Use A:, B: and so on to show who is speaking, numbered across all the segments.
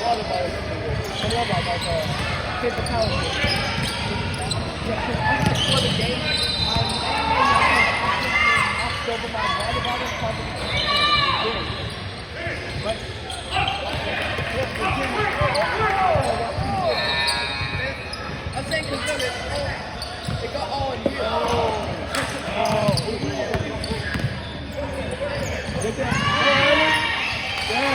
A: thought about it. I love like paper towel. Yeah, because after before the game, I over my water bottle probably but I'm saying because it got all in here. Yeah.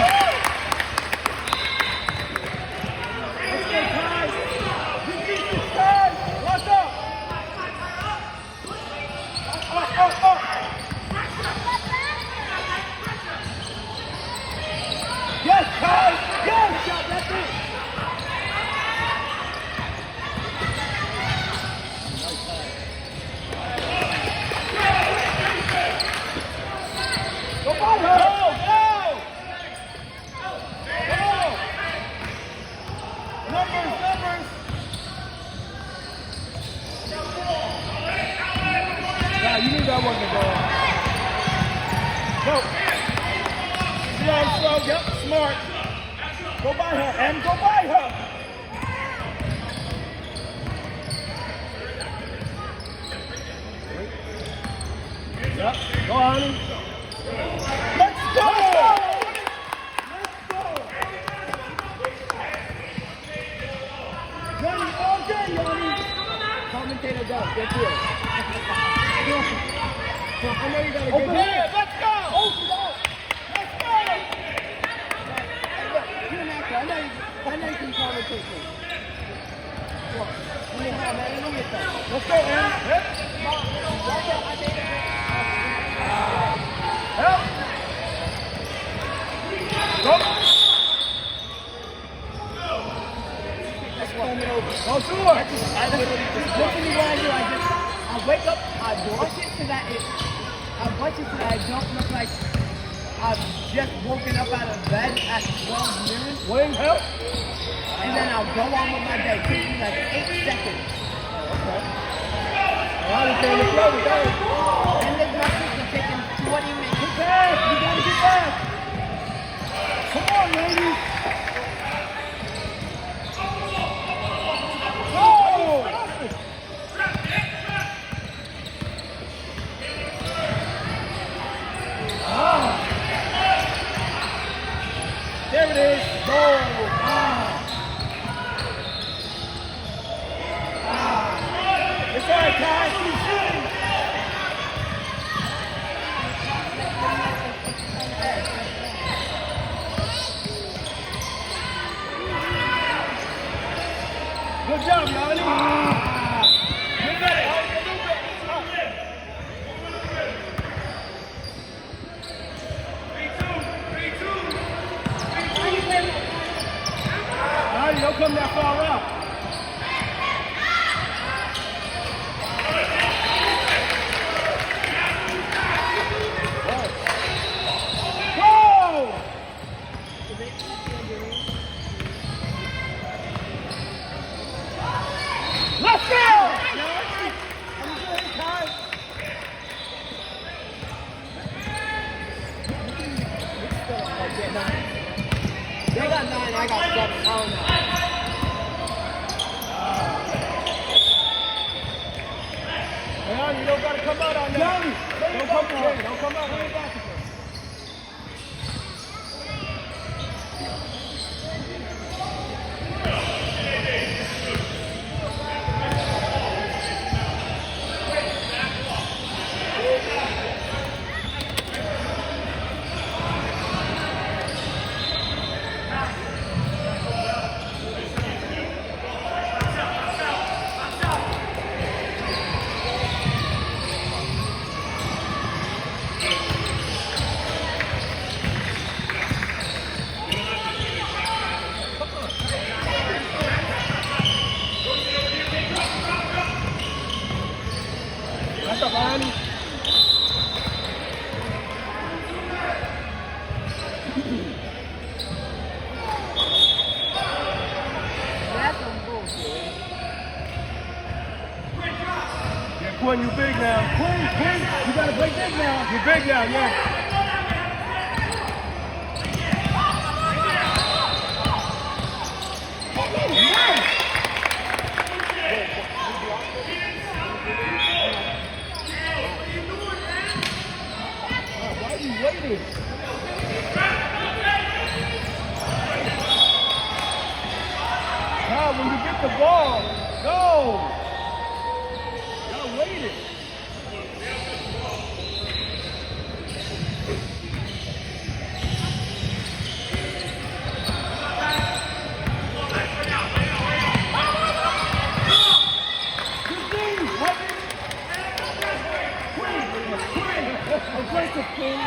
A: Let's go, Ty. Defense, Ty. Watch out. Oh. Yes, Ty. Yes. Shot, that's it. Go by her. Go. Numbers. Yeah, you knew that wasn't the ball. Go. Slow. Yep, smart. Go by her, and go by her. Yep, go honey. Let's go! Yanni, all day, Yanni. Commentator, go. Get to it. I know you gotta get
B: Open head, let's go!
A: Open up. Let's go! You're an actor. I know you can commentate this. Look, let me have that. Let me get that.
B: Let's go, Aaron. Help! Go!
A: That's foaming over.
B: Go to her!
A: I literally what I do. I wake up, I brush it so that I don't look like I've just woken up out of bed at 12 noon.
B: Wing, help!
A: And then I'll go on with my day. It takes me like 8 seconds.
B: Okay. I understand the flow,
A: And there's my sister taking 20 minutes.
B: Get back! You gotta get back! Come on, ladies! There it is. Goal. It's all right, Ty. Keep shooting. Good job, Yanni. Get ready. Don't come that far out. Go! Let's go!
A: They got 9, I got 7. I don't know.
B: You don't gotta come out on that. Don't come out. That's up, Annie.
A: That's some bullshit.
B: Yeah, Quinn, you big now. Quinn, you gotta break this now. You're big now, yeah. it. Aggressive, King.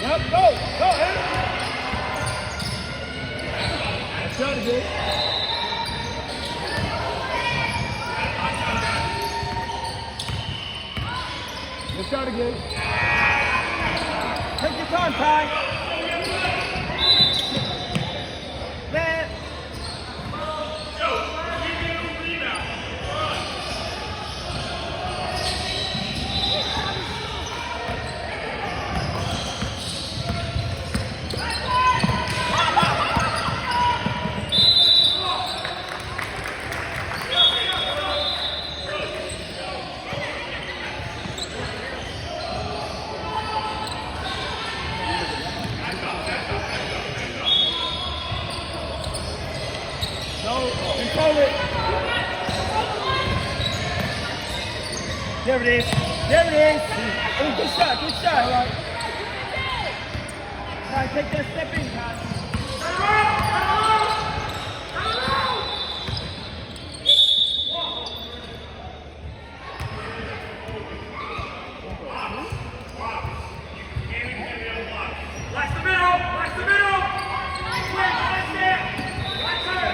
B: Yep, go, Henry. Shot again. Good shot again. Take your time, Ty.
A: Man.
B: Control it. There it is. There it is. Oh, good shot. Good shot. All right.
A: Try to take that step in, Kyle.
C: Watch the middle! Watch the middle! Quick, watch it! Watch her!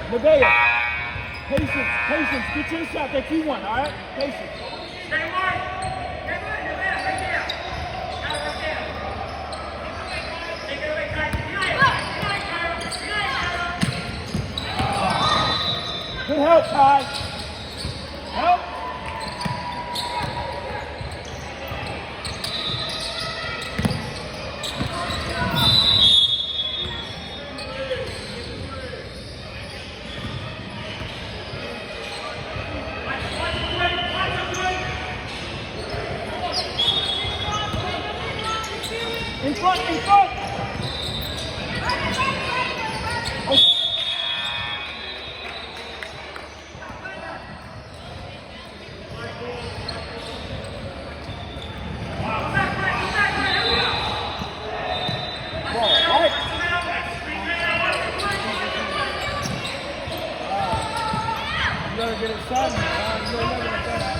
B: Nevaeh, patience, patience. Get your shot that you want, all right? Patience.
C: Stay wide! Stay wide, you're there, right there! Now right there! Take it away, Kyle! Deny, Kyle!
B: Good help, Ty. Help. In front, in front! Oh. Ball, right? You gotta get inside me, man. You gotta get inside.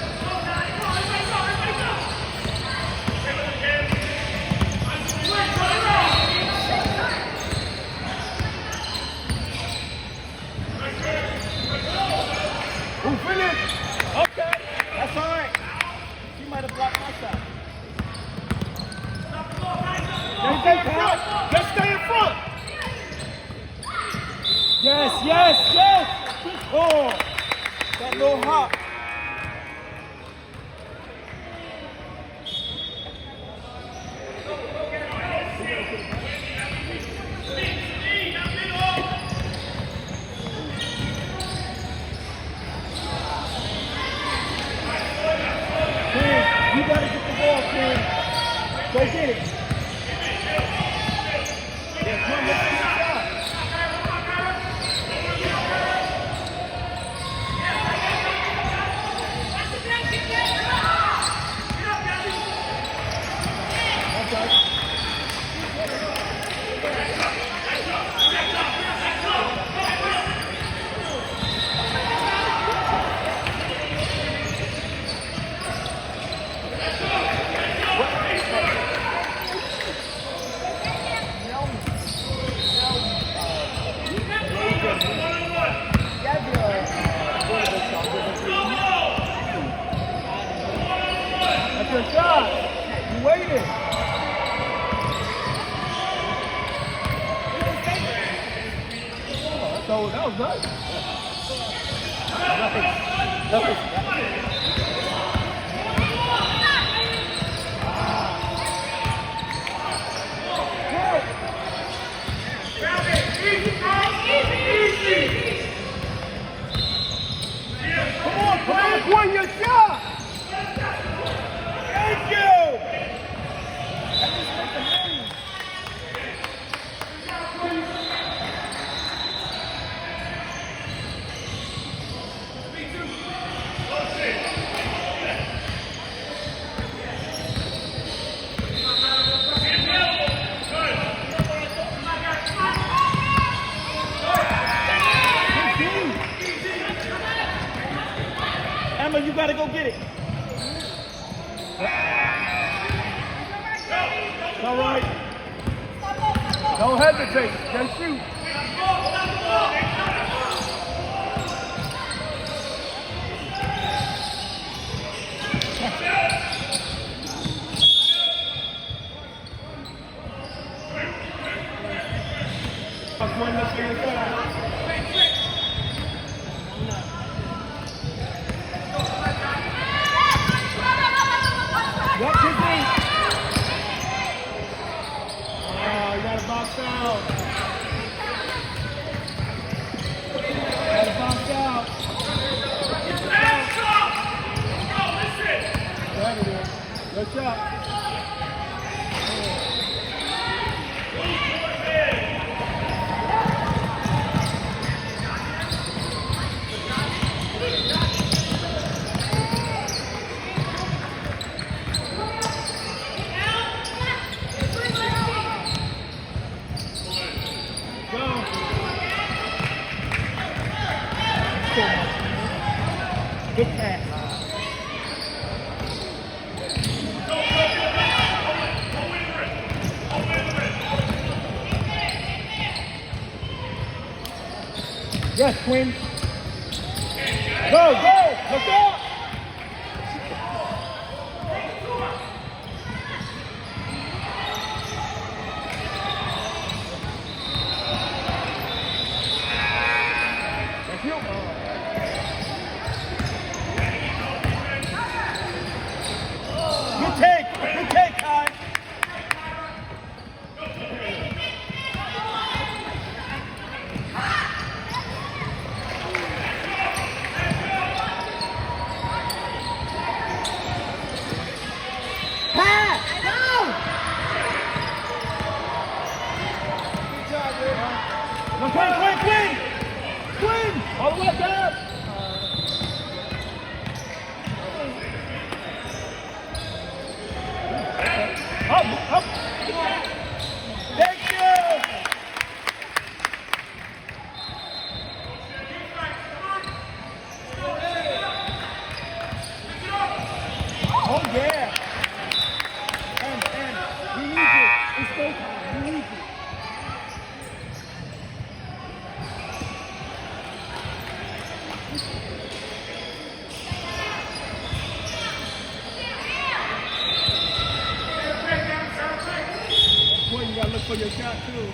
B: Who finished? Okay, that's all right. She might have blocked my shot. Stay in front. Just stay in front. Yes, yes, yes. Good ball. That little hop. You gotta get the ball, Ken. Go get it. Yeah, come on, let's get the shot. Okay. your shot. You waited. So that was nice. Nothing. Come on, your shot! Thank you! Emma, you gotta go get it. It's all right. Don't hesitate. Just shoot. What to do? Oh, you gotta box out. Gotta box out. Right it is. Good shot. Good pass. Yes, Quinn. Go, go, let's go. That's you. Good take, Kai.
A: Pass! Go!
B: Good job, man. Quinn! All the way up. Up. Thank you! Oh, yeah. And we need it. It's go time. We need it. Boy, you gotta look for your shot too.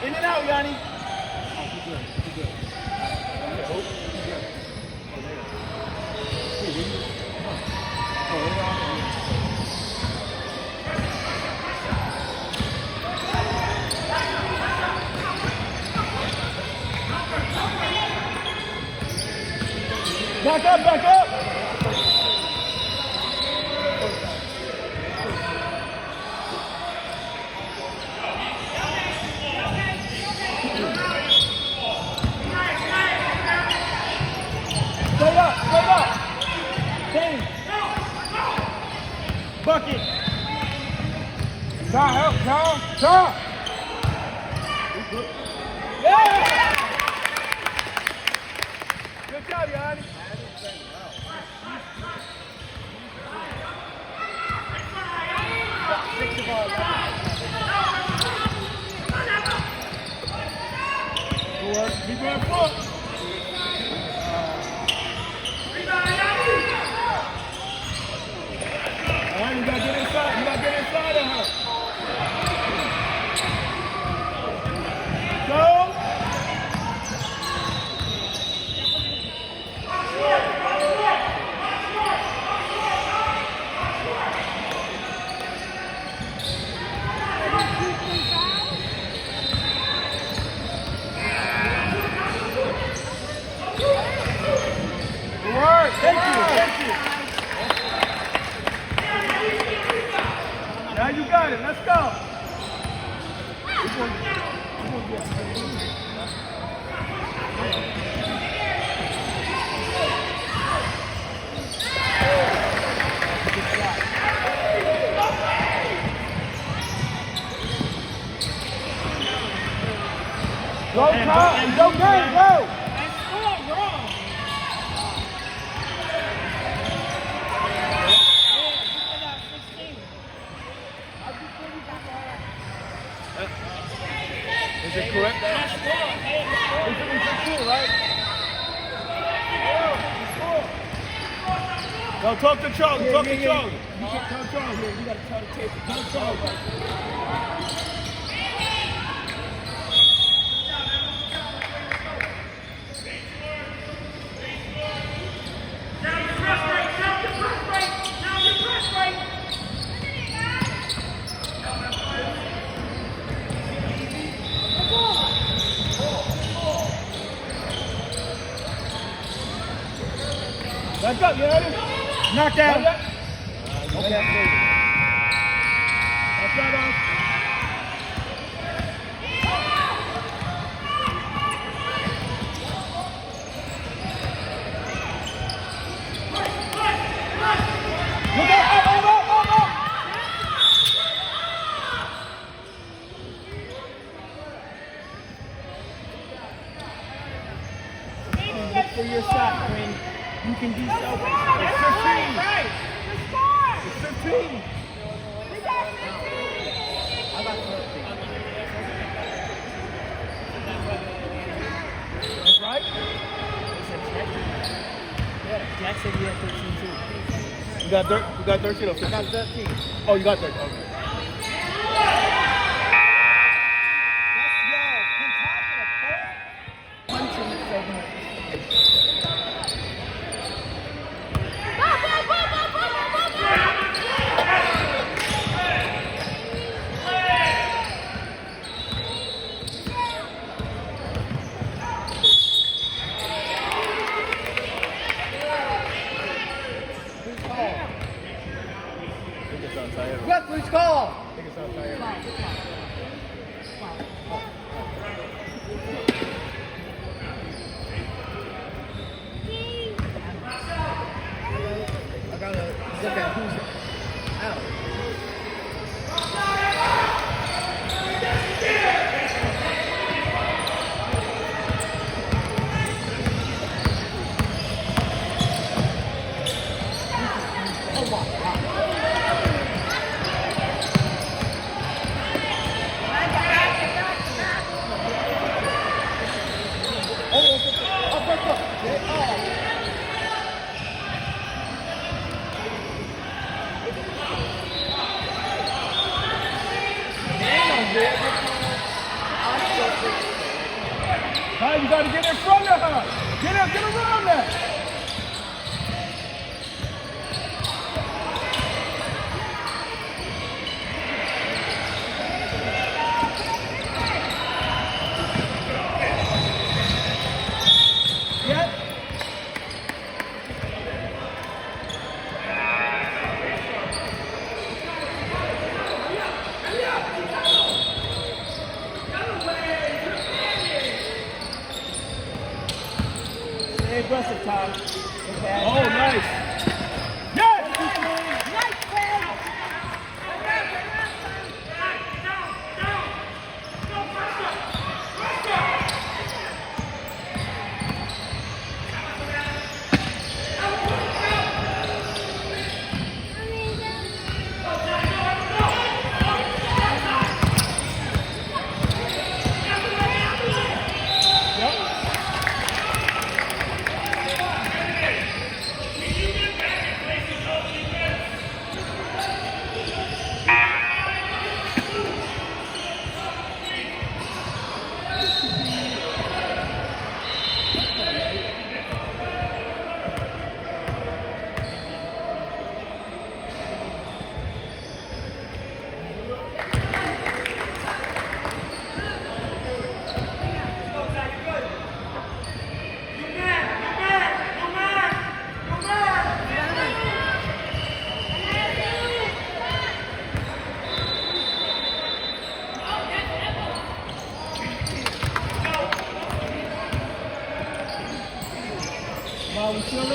B: In and out, Yanni. Back up! Straight up! Dang! Bucket! Help! Yeah! Good job, Yanni.
A: Six of our 11.
B: Good work. Keep going forward. All right, you gotta get inside. You gotta get inside of her. Go. Good work. Thank you. Thank you. Now you got it. Let's go. Go, Kyle. Go, game. Go. Is it correct? It's cool, right? Go talk to Charlie. Talk to Charlie. You can't tell Charlie. You got to tell the tape. Tell Charlie. Back up, you ready? Knock down. Okay. That's right on. Look out, up. Look for your shot, Queen. You can do so. It's 15.
C: Right.
B: It's 15.
A: I got 13.
B: That's right.
A: Yeah, Jack said he had 13 too.
B: You got 13 or 15?
A: I got 13.
B: Oh, you got 13. Okay.
A: Punching it so much. Referee's call. I gotta look at who's out.
B: Now you got to get in front of her. Get around that. Yep.
A: Stay aggressive, Todd. Okay.
B: Oh, nice. Yes!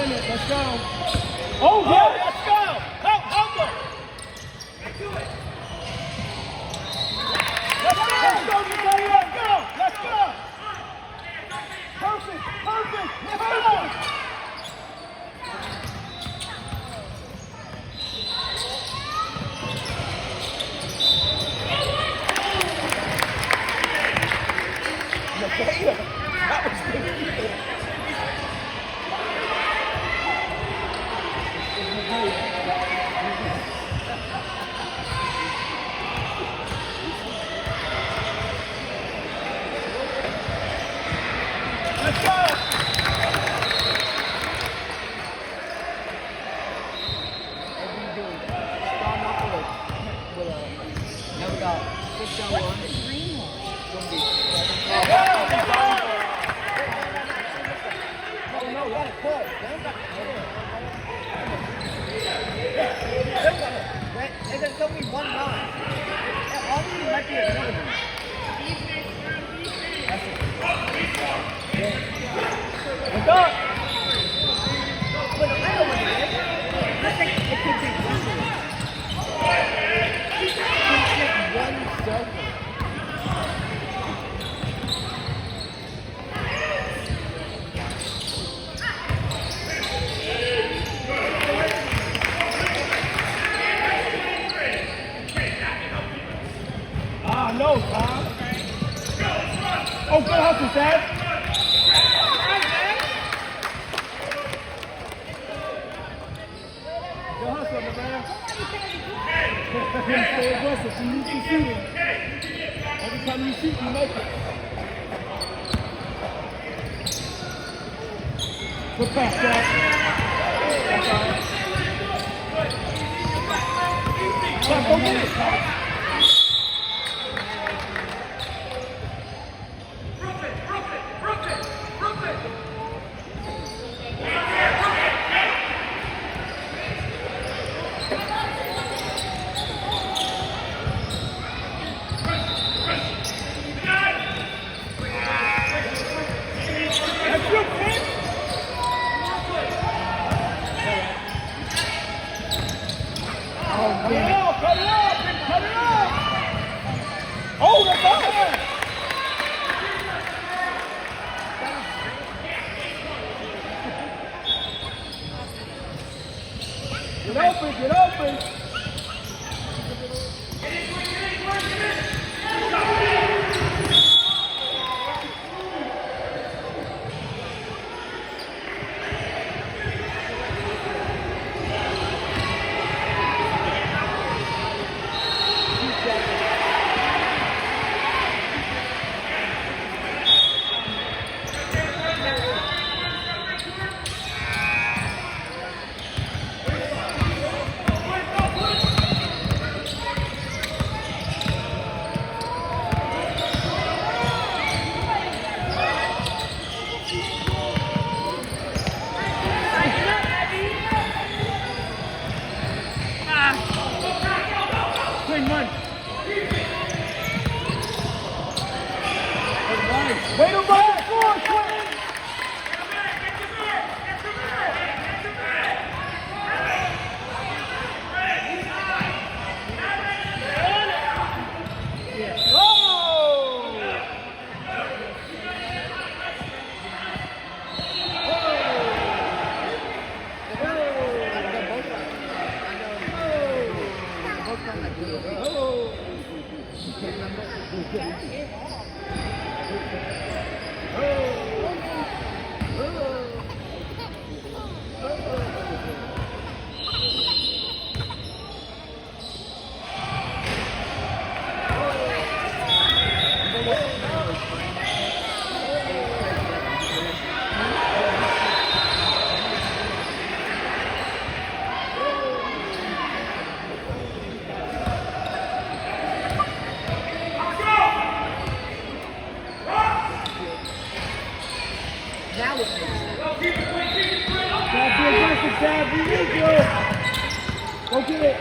B: minute. Let's go. Oh, yeah, let's go. Help him. Let's go, Natalia. Let's go. Let's go. Perfect. Let's go. Natalia, that was good. Let's go!
A: Now we got 6 on 1. Oh no, we got a call. There's only one line. Honestly, it might be a tournament.
B: Let's go!
A: But I know what it is. I think it could take one minute. It could take one circle.
B: No, Tom. Oh, good hustle, Dad. Good hustle, my man. Stay aggressive. You need to shoot it. Every time you shoot, you make it. Good pass, Dad. Come, go get it. Oh, the ball! Get open! Way to run!
A: Now it makes sense.
B: Dad, be aggressive, Dad. We need you. Go get it.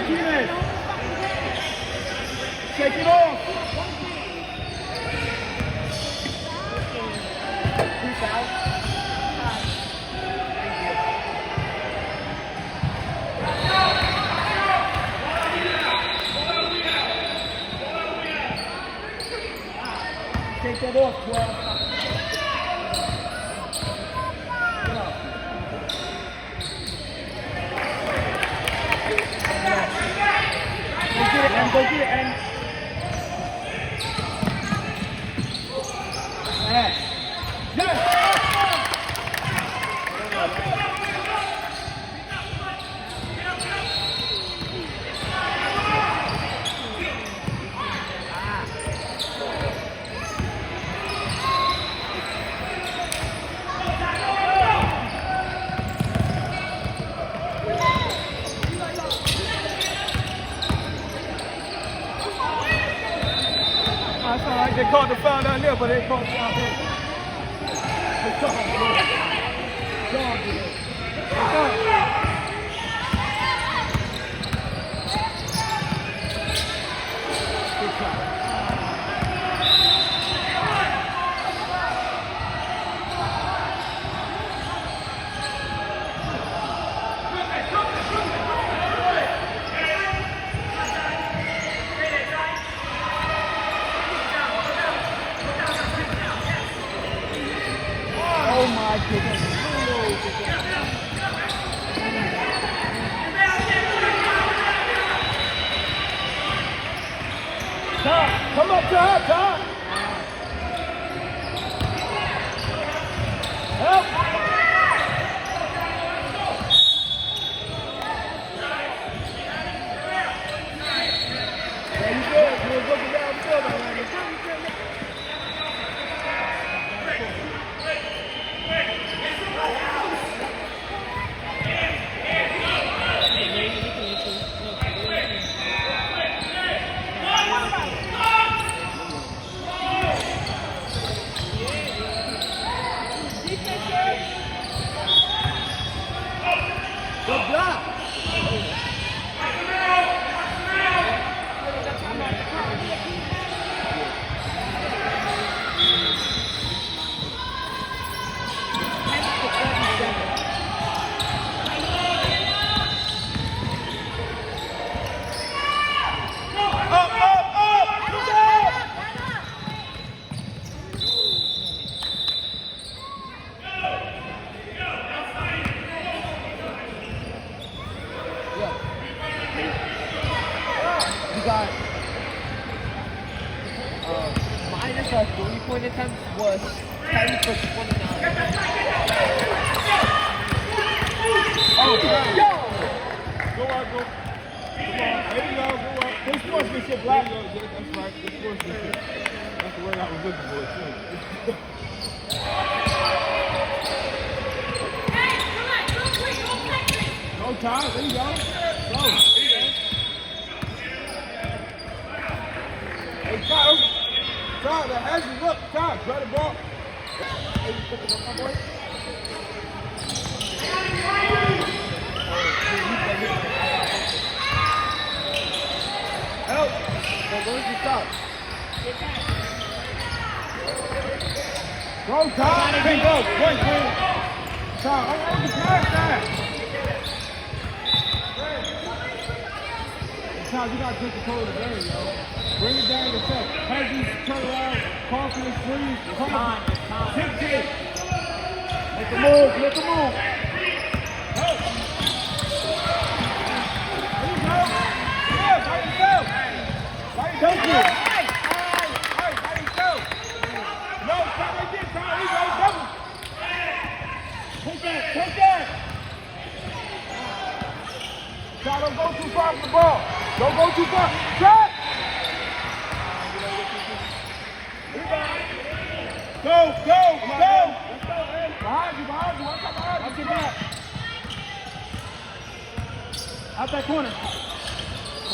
B: Martinez. Shake it off.
A: Peace out.
B: Take that off, 12. Go get it, and yes. That's all right. They caught the foul down there, but they caught the foul here. Good job, bro. Good job, bro. Good job. Oh my goodness. Tom, come up to her, Tom. Help. There you go. You're looking downfield already. Good block. Got minus our 3-point attempts was 10 for 29. Oh, yo! Go out, go. Come on, there you go, go out. Good sportsmanship, Black. That's right, good sportsmanship. That's the word I was looking for, too. Go, Ty, there you go. Go. Hey, Ty, the edge is up. Ty, grab the ball. Hey, you picking up my boy? Help! So where's the stop? Go, Ty! Hey, go! One, clean! Ty, on the pass, Ty! Ty, you gotta take control of the game, yo. Bring it down yourself. Hedges, turn around, call for the freeze. Come on. Take it. Make a move, make a move. Help. There you go. Yeah, by yourself. By yourself. All right, by yourself. No, stop right there, Tom. There you go, double. Take that, take that. Tom, don't go too far from the ball. Don't go too far. Track. Go, go, go! Behind you, watch out behind you. Watch your back. Out that corner.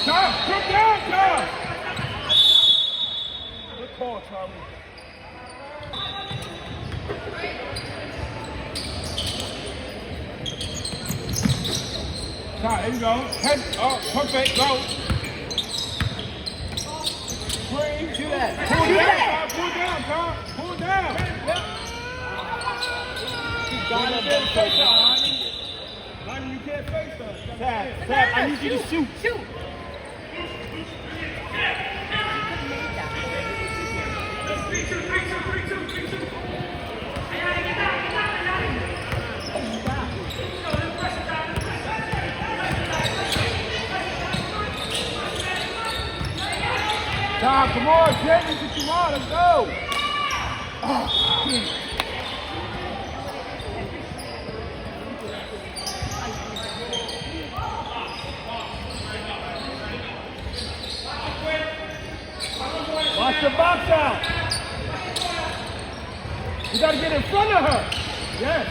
B: Charles, come down, Charles! Good call, Charlie. There you go. Head up, perfect, go. Screen.
A: Do that.
B: Pull
A: Do
B: down,
A: that.
B: Pull down, Tom. Pull down.
A: Gotta feel face on.
B: Lonnie, you can't face us.
A: Tap,
B: I need you to shoot.
A: Shoot.
B: Tom, come on, Jamie, get you on. Let's go. Watch the box out. You got to get in front of her. Yes.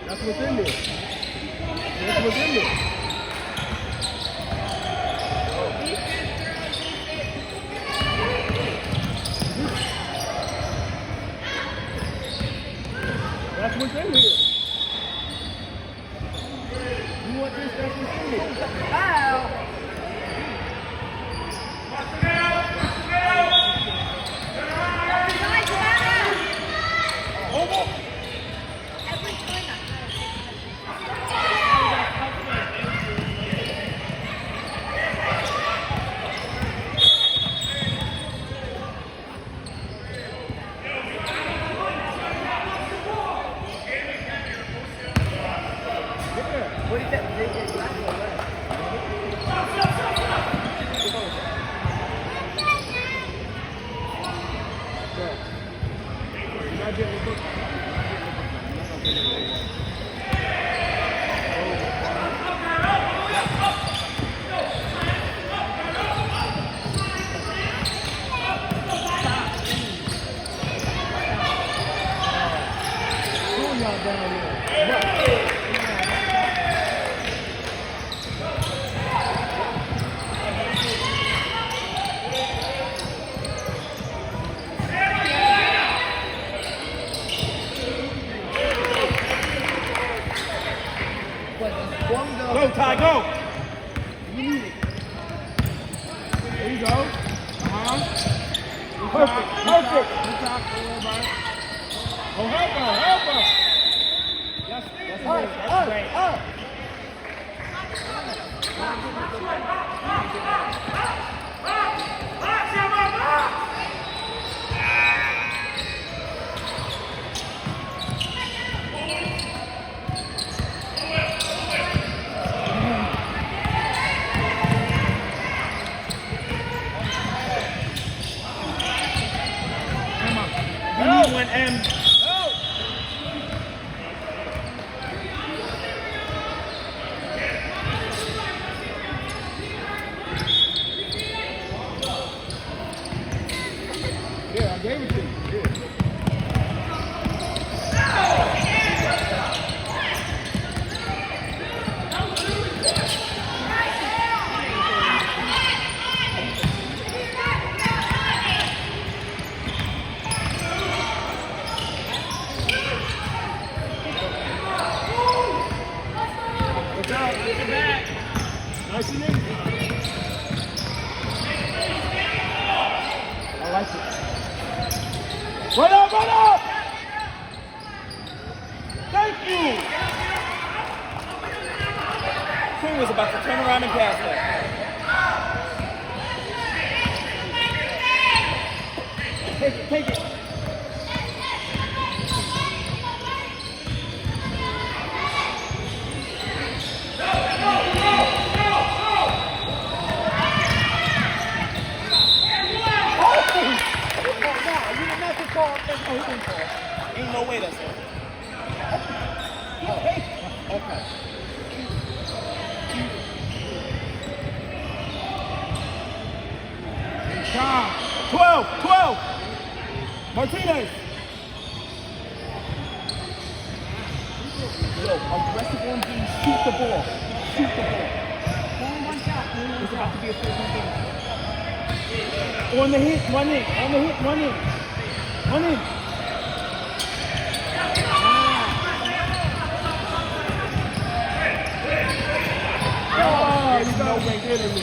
B: That's what's in there. That's what's in there. That's what's in here. You want this? That's what's in here.
A: Foul. What do you think?
B: Go, Ty, go. You need it. There you go. Perfect. Perfect. Good job. Oh, help her. Help her. That's great. That's great. One M. Yeah, I gave it to you. Nice and easy. I like it. Run up, run up! Thank you!
D: Queen was about to turn around and pass that.
B: Take it, take it.
D: Ain't no way that's it.
B: Okay. 12. Martinez.
A: Yo, aggressive on game, shoot the ball. Shoot the ball. Only one shot. It's about to be a 4-point game.
B: On the hit, run in. On the hit, run in. Run in. Oh, you know we did it.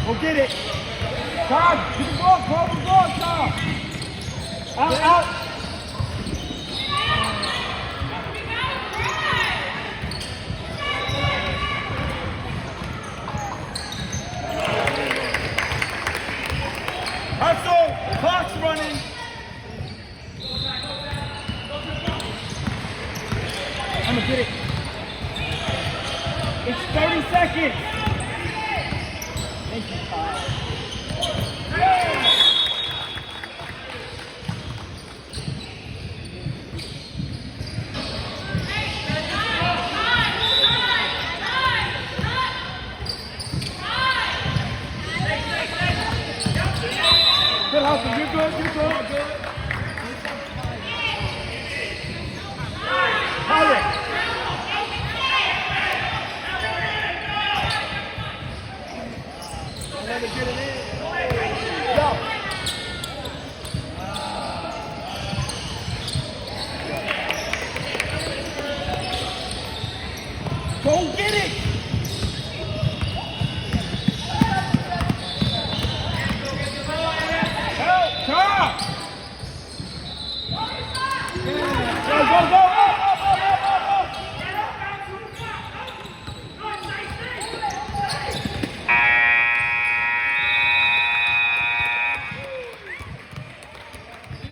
B: Go get it. Todd, get the ball. Call the ball, Todd. Out. Hustle. The clock's running. I'm gonna get it. It's 30 seconds.
A: Thank you, Todd.
B: Good hustle. You're good. Tyler.
A: Let me get it in. Go.
B: Go get it. Help. Come. Go.